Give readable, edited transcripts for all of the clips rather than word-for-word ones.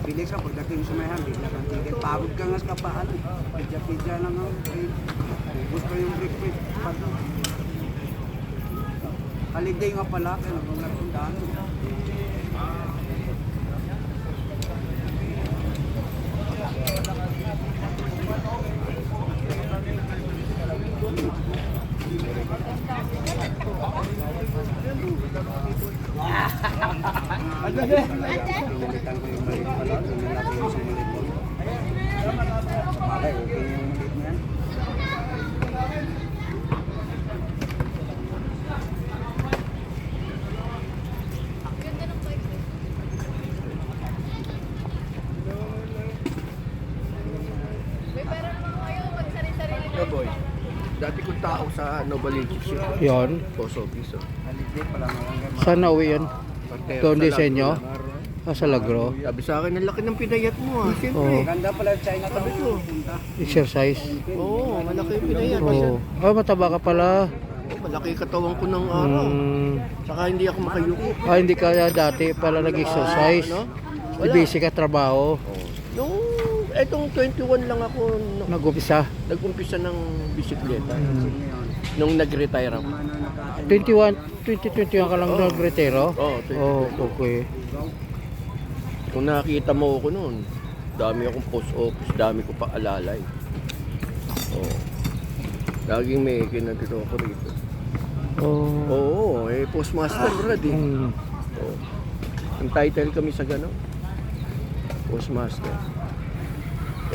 Bilis ka, pagdating sa may hangin, kang ticket. Pagod ka nga sa kapaan. Pidya-pidya lang ang gusto yung break-break. Holiday nga pala, kaya nagpuntaan. Pinalitan ko yung maliit pala, pinalaki yung isang maliit ko. Malay, okay yung maliit na yan. Boy, dati kong tao sa Novaliches yun. Yon. Post office. Holiday pala nga. Saan na uwi yun? Doon din sa inyo? Sa Lagro. Sabi sa akin, ang laki ng pinayat mo ah. Siyempre. Oo. Ganda pala yung China Sabi ko. punta. Exercise. Oo, malaki yung pinayat. Oo. Ah, mataba ka pala. Malaki katawan ko ng araw. Saka hindi ako makayuko. Ah, hindi ka dati pala nag-exercise. Ano? Wala. Busy ka trabaho. Nung etong 21 lang ako Nag-umpisa. nag-umpisa ng bisikleta. Nung nag-retire ako. 2021 ka lang nag-retiro? Oo, Oh, okay. Kung nakita mo ako noon, dami akong post office, dami ko pa alalay. Oo. Laging may kinatito ako rito. Oh. Oo, postmaster brad eh. Mm. Oo. Ang title kami sa gano'n. Postmaster.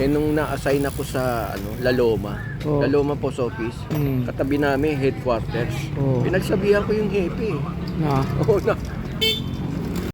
Nung na-assign ako sa Laloma. Oh. Laloma Post Office. Mm. Katabi namin headquarters. Oh. Pinagsabihan ko yung hepe. Na. Oo na.